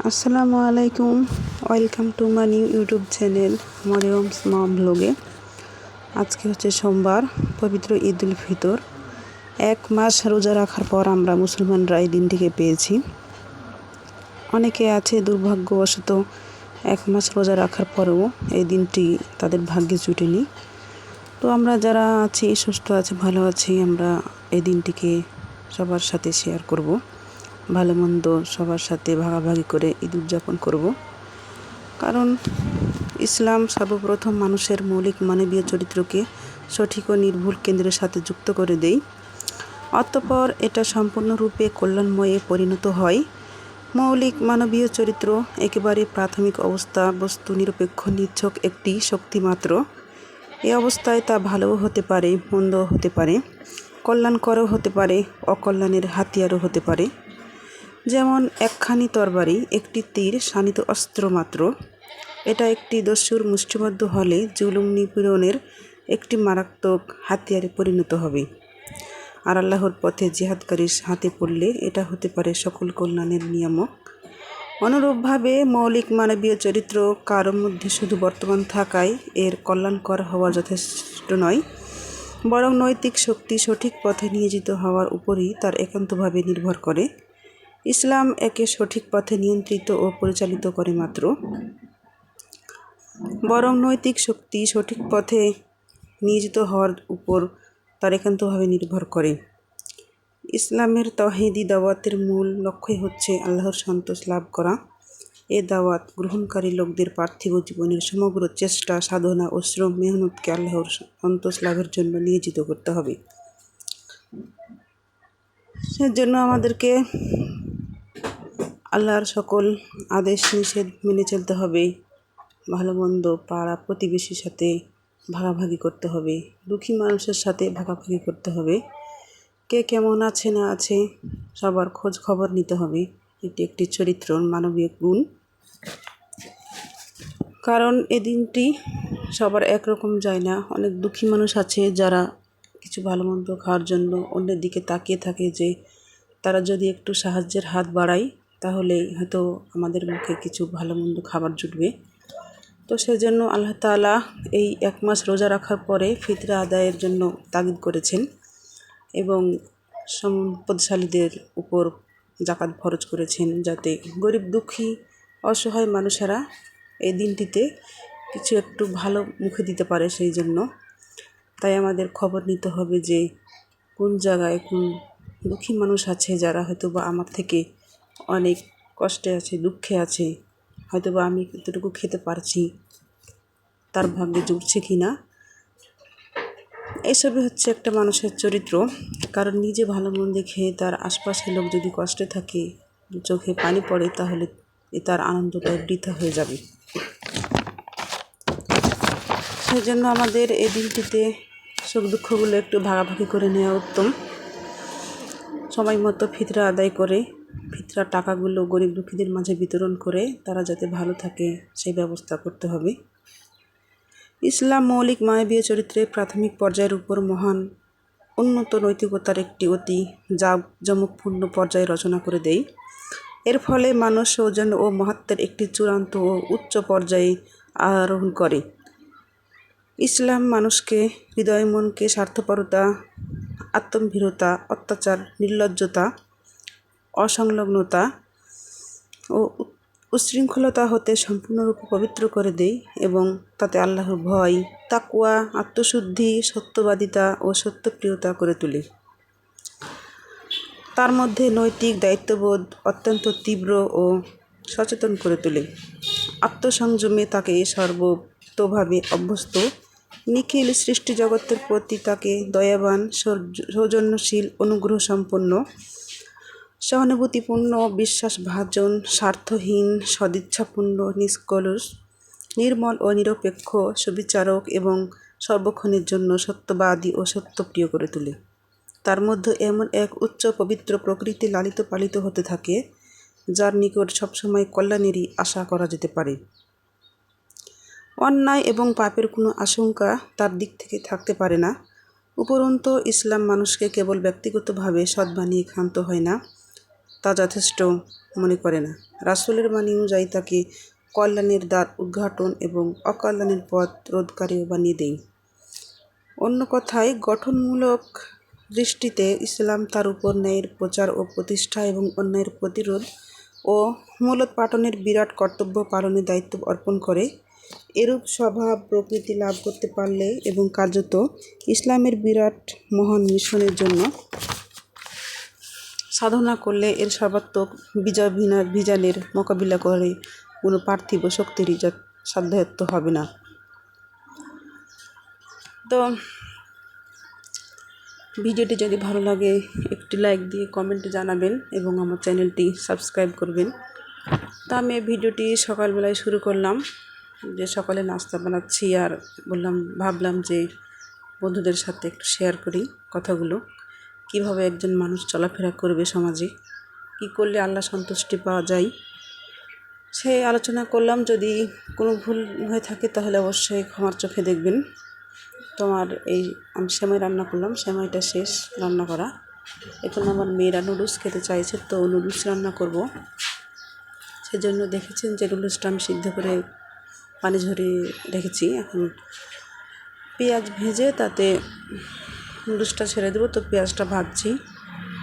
আসসালামু আলাইকুম, welcome to my new YouTube channel Mariyam's mom ব্লগে। আজকে হচ্ছে সোমবার, পবিত্র ঈদ উল ফিতর। 1 মাস রোজা রাখার পর আমরা মুসলমানরা এই দিনটিকে পেয়েছি। অনেকে আছে দুর্ভাগ্যবশত 1 মাস রোজা রাখার পরেও এই দিনটি তাদের ভাগ্যে জুটেনি। তো আমরা যারা আছি, সুস্থ আছি, ভালো আছি, আমরা এই দিনটিকে সবার সাথে শেয়ার করব। ভালো মন্দ সবার সাথে ভাগাভাগি করে ঈদ উদযাপন করব। কারণ ইসলাম সর্বপ্রথম মানুষের মৌলিক মানবীয় চরিত্রকে সঠিক ও নির্ভুল কেন্দ্রের সাথে যুক্ত করে দেয়। অতঃপর এটা সম্পূর্ণরূপে কল্যাণময়ে পরিণত হয়। মৌলিক মানবীয় চরিত্র একেবারে প্রাথমিক অবস্থা, বস্তু নিরপেক্ষ নিছক একটি শক্তি মাত্র। এই অবস্থায় তা ভালোও হতে পারে, মন্দও হতে পারে, কল্যাণকরও হতে পারে, অকল্যাণের হাতিয়ারও হতে পারে। যেমন একখানি তরবারি, একটি তীর, শানিত অস্ত্র মাত্র। এটা একটি দস্যুর মুষ্টিবদ্ধ হলে জুলুম নিপীড়নের একটি মারাত্মক হাতিয়ারে পরিণত হবে। আর আল্লাহর পথে জিহাদকারীর হাতে পড়লে এটা হতে পারে সকল কল্যাণের নিয়ামক। অনুরূপভাবে মৌলিক মানবীয় চরিত্র কারো মধ্যে শুধু বর্তমান থাকায় এর কল্যাণকর হওয়া যথেষ্ট নয়, বরং নৈতিক শক্তি সঠিক পথে নিয়োজিত হওয়ার উপরই তার একান্তভাবে নির্ভর করে। ইসলাম একে সঠিক পথে নিয়ন্ত্রিত ও পরিচালিত করে মাত্র, বরং নৈতিক শক্তি সঠিক পথে নিয়োজিত হওয়ার উপর তার একান্তভাবে নির্ভর করে। ইসলামের তাওহীদি দাওয়াতের মূল লক্ষ্যই হচ্ছে আল্লাহর সন্তোষ লাভ করা। এ দাওয়াত গ্রহণকারী লোকদের পার্থিব জীবনের সমগ্র চেষ্টা, সাধনা ও শ্রম মেহনতকে আল্লাহর সন্তোষ লাভের জন্য নিয়োজিত করতে হবে। সেজন্য আমাদেরকে আল্লাহর সকল আদেশ নিষেধ মেনে চলতে হবে। ভালো মন্দ পাড়া প্রতিবেশীর সাথে ভাগাভাগি করতে হবে, দুঃখী মানুষের সাথে ভাগাভাগি করতে হবে, কে কেমন আছে না আছে সবার খোঁজ খবর নিতে হবে। এটি একটি চরিত্র মানবীয় গুণ। কারণ এ দিনটি সবার একরকম যায় না। অনেক দুঃখী মানুষ আছে যারা কিছু ভালো মন্দ খাওয়ার জন্য অন্যের দিকে তাকিয়ে থাকে যে তারা যদি একটু সাহায্যের হাত বাড়ায় তাহলে হয়তো আমাদের মুখে কিছু ভালো মন্দ খাবার জুটবে। তো সেজন্য আল্লাহ তাআলা এই 1 মাস রোজা রাখার পরে ফিতরা আদায়ের জন্য তাগিদ করেছেন এবং সম্পদশালীদের উপর যাকাত ফরজ করেছেন, যাতে গরিব দুঃখী অসহায় মানুষেরা এই দিনটিতে কিছু একটু ভালো মুখে দিতে পারে। সেই জন্য তাই আমাদের খবর নিতে হবে যে কোন জায়গায় কোন দুঃখী মানুষ আছে যারা হয়তো বা আমার থেকে অনেক কষ্টে আছে, দুঃখে আছে, হয়তো বা আমি এতটুকু খেতে পারছি, তার ভাগ্যে জুটছে কি না। এসবই হচ্ছে একটা মানুষের চরিত্র। কারণ নিজে ভালো মন্দ খেয়ে তার আশপাশের লোক যদি কষ্টে থাকে, চোখে পানি পড়ে, তাহলে তার আনন্দটা বৃথা হয়ে যাবে। সেই জন্য আমাদের এই দিনটিতে সুখ দুঃখগুলো একটু ভাগাভাগি করে নেওয়া উত্তম। সময় মতো ফিতরা আদায় করে ফিতরা টাকাগুলো গরিব দুঃখীদের মাঝে বিতরণ করে তারা যাতে ভালো থাকে সেই ব্যবস্থা করতে হবে। ইসলাম মৌলিক মানবীয় চরিত্রের প্রাথমিক পর্যায়ের উপর মহান উন্নত নৈতিকতার একটি অতি জাঁকজমকপূর্ণ পর্যায় রচনা করে দেয়। এর ফলে মানুষ সৌজন্য ও মহত্বের একটি চূড়ান্ত ও উচ্চ পর্যায়ে আরোহণ করে। ইসলাম মানুষকে হৃদয় মনকে স্বার্থপরতা, আত্মভীরতা, অত্যাচার, নির্লজ্জতা, অসংলগ্নতা ও উচ্ছৃঙ্খলতা হতে সম্পূর্ণরূপে পবিত্র করে দেয় এবং তাতে আল্লাহর ভয়, তাকওয়া, আত্মশুদ্ধি, সত্যবাদিতা ও সত্যপ্রিয়তা করে তোলে। তার মধ্যে নৈতিক দায়িত্ববোধ অত্যন্ত তীব্র ও সচেতন করে তোলে। আত্মসংযমে তাকে সর্বতোভাবে অভ্যস্ত। নিখিল সৃষ্টি জগতের প্রতি তাকে দয়াবান, সৌজন্যশীল, অনুগ্রহ সম্পন্ন, সহানুভূতিপূর্ণ, বিশ্বাসভাজন, স্বার্থহীন, সদিচ্ছাপূর্ণ, নিষ্কলুষ, নির্মল ও নিরপেক্ষ, সুবিচারক এবং সর্বক্ষণের জন্য সত্যবাদী ও সত্যপ্রিয় করে তোলে। তার মধ্যে এমন এক উচ্চ পবিত্র প্রকৃতি লালিত পালিত হতে থাকে যার নিকট সবসময় কল্যাণেরই আশা করা যেতে পারে। অন্যায় এবং পাপের কোনো আশঙ্কা তার দিক থেকে থাকতে পারে না। উপরন্তু ইসলাম মানুষকে কেবল ব্যক্তিগতভাবে সৎ বানিয়ে ক্ষান্ত হয় না, তা যথেষ্ট মনে করে না। রাসূলের বাণী অনুযায়ী তাকে কল্যাণের দ্বার উদ্ঘাটন এবং অকল্যাণের পথ রোধকারীও বানিয়ে দেয়। অন্য কথায় গঠনমূলক দৃষ্টিতে ইসলাম তার উপর ন্যায়ের প্রচার ও প্রতিষ্ঠা এবং অন্যায়ের প্রতিরোধ ও মূলোৎপাটনের বিরাট কর্তব্য পালনের দায়িত্ব অর্পণ করে। এরূপ স্বভাব প্রকৃতি লাভ করতে পারলে এবং কার্যত ইসলামের বিরাট মহান মিশনের জন্য সাধনা করলে এর সর্বাত্মক বিজানের মোকাবিলা করে কোনো পার্থিব শক্তিরই সাধ্যায়ত্ত হবে না। তো ভিডিওটি যদি ভালো লাগে একটি লাইক দিয়ে কমেন্টে জানাবেন এবং আমার চ্যানেলটি সাবস্ক্রাইব করবেন। তো আমি এই ভিডিওটি সকালবেলায় শুরু করলাম, যে সকালে নাস্তা বানাচ্ছি, আর ভাবলাম যে বন্ধুদের সাথে একটু শেয়ার করি কথাগুলো, কিভাবে একজন মানুষ চলাফেরা করবে সমাজে, কি করলে আল্লাহ সন্তুষ্টি পাওয়া যায়, সেই আলোচনা করলাম। যদি কোনো ভুল হয়ে থাকে তাহলে অবশ্যই ক্ষমার চোখে দেখবেন। আমি সেমাই রান্না করলাম, সেমাইটা শেষ রান্না করা। এখন আমার মেয়েরা নুডলস খেতে চাইছে, তো নুডলস রান্না করব। সেজন্য দেখেছেন যে নুডলসটা আমি সিদ্ধ করে পানি ঝরিয়ে রেখেছি। এখন পেঁয়াজ ভেজে তাতে নুডলসটা ছেড়ে দেবো। তো পেঁয়াজটা ভাজছি,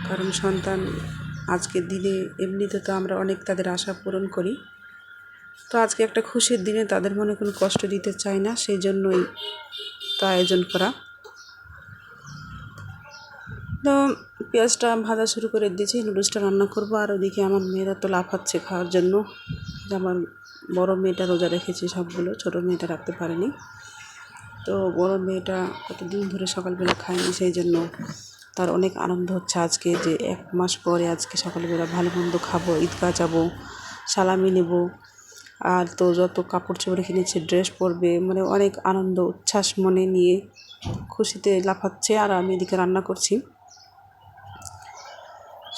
কারণ সন্তান আজকের দিনে এমনিতে তো আমরা অনেক তাদের আশা পূরণ করি, তো আজকে একটা খুশির দিনে তাদের মনে কোনো কষ্ট দিতে চাই না, সেই জন্যই তো আয়োজন করা। তো পেঁয়াজটা ভাজা শুরু করে দিয়েছি, নুডলসটা রান্না করব। আর ওদিকে আমার মেয়েরা তো লাফাচ্ছে খাওয়ার জন্য। আমার বড় মেয়েটা রোজা রেখেছে সবগুলো, ছোটো মেয়েটা রাখতে পারেনি। তো বড় মেয়েটা কতদিন ধরে সকালবেলা খায়নি, সেই জন্য তার অনেক আনন্দ হচ্ছে আজকে, যে 1 মাস পরে আজকে সকালবেলা ভালো মন্দ খাবো, ঈদগাহ যাবো, সালামি নেব। আর তো যত কাপড় চোপড় কিনেছে, ড্রেস পরবে, মানে অনেক আনন্দ উচ্ছ্বাস মনে নিয়ে খুশিতে লাফাচ্ছে। আর আমি এদিকে রান্না করছি।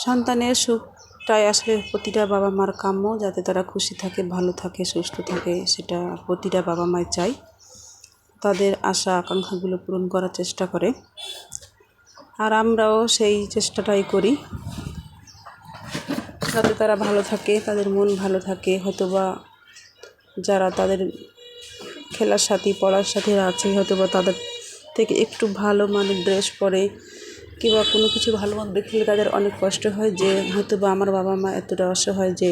সন্তানের সুখটাই আসলে প্রতিটা বাবা মার কাম্য, যাতে তারা খুশি থাকে, ভালো থাকে, সুস্থ থাকে, সেটা প্রতিটা বাবা মাই চায়। তাদের আশা আকাঙ্ক্ষাগুলো পূরণ করার চেষ্টা করে, আর আমরাও সেই চেষ্টাটাই করি, যাতে তারা ভালো থাকে, তাদের মন ভালো থাকে। হয়তোবা যারা তাদের খেলার সাথী, পড়ার সাথীরা আছে, হয়তোবা তাদের থেকে একটু ভালো মানের ড্রেস পরে কিংবা কোনো কিছু ভালো মন্দ দেখলে তাদের অনেক কষ্ট হয়, যে হয়তোবা আমার বাবা মা এতটা অসহায় যে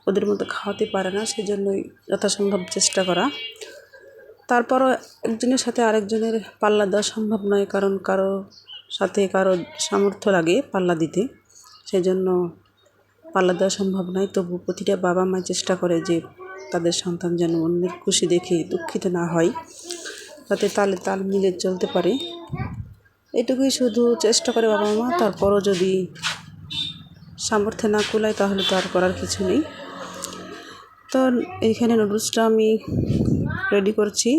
ওদের মতো খাওয়াতে পারে না। সেজন্যই যথাসম্ভব চেষ্টা করা। তারপরও একজনের সাথে আরেকজনের পাল্লা দেওয়া সম্ভব নয়, কারণ কারো সাথে কারো সামর্থ্য লাগে পাল্লা দিতে, সেজন্য পাল্লা দেওয়া সম্ভব নয়। তবু প্রতিটা বাবা মা চেষ্টা করে যে তাদের সন্তান যেন অন্যের খুশি দেখে দুঃখিত না হয়, যাতে তালে তাল মিলে চলতে পারে, এটুকুই শুধু চেষ্টা করে বাবা মা। তারপরও যদি সামর্থ্য না কুলায় তাহলে তো আর করার কিছু নেই। তো এইখানে নুডলসটা আমি রেডি করছি,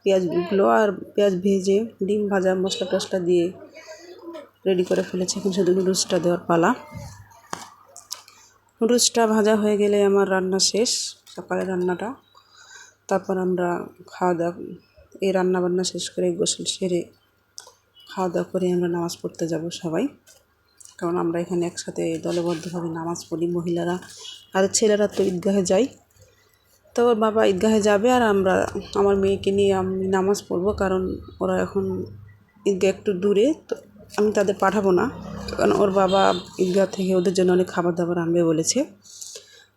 পেঁয়াজগুলো আর পেঁয়াজ ভেজে ডিম ভাজা মশলা টশলা দিয়ে রেডি করে ফেলেছি। এখন শুধু নুডলসটা দেওয়ার পালা। নুডলসটা ভাজা হয়ে গেলে আমার রান্না শেষ, সকালের রান্নাটা। তারপর আমরা খাওয়া দাওয়া, এই রান্নাবান্না শেষ করে গোসল সেরে খাওয়া দাওয়া করে আমরা নামাজ পড়তে যাব সবাই, কারণ আমরা এখানে একসাথে দলবদ্ধভাবে নামাজ পড়ি মহিলারা, আর ছেলেরা তো ঈদগাহে যায়। তো ওর বাবা ঈদগাহে যাবে, আর আমার মেয়েকে নিয়ে আমি নামাজ পড়ব, কারণ ওরা এখন ঈদগাহ একটু দূরে, তো আমি তাদের পাঠাবো না, কারণ ওর বাবা ঈদগাহ থেকে ওদের জন্য অনেক খাবার দাবার আনবে বলেছে।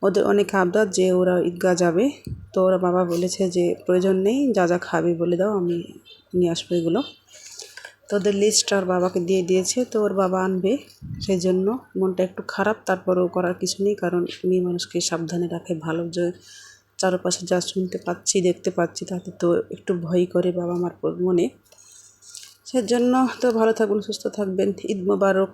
ওদের অনেক আবদার যে ওরা ঈদগাহ যাবে, তো ওরা বাবা বলেছে যে প্রয়োজন নেই, যা যা খাবে বলে দাও, আমি নিয়ে আসবো এগুলো। তো ওদের লিস্ট ওর বাবাকে দিয়ে দিয়েছে, তো ওর বাবা আনবে, সেই জন্য মনটা একটু খারাপ। তারপরেও করার কিছু নেই, কারণ মেয়ে মানুষকে সাবধানে রাখে ভালো। যে চারপাশে যা শুনতে পাচ্ছি, দেখতে পাচ্ছি, তাতে তো একটু ভয় করে বাবা মার মনে। সেজন্য তো ভালো থাকবেন, সুস্থ থাকবেন। ঈদ মোবারক।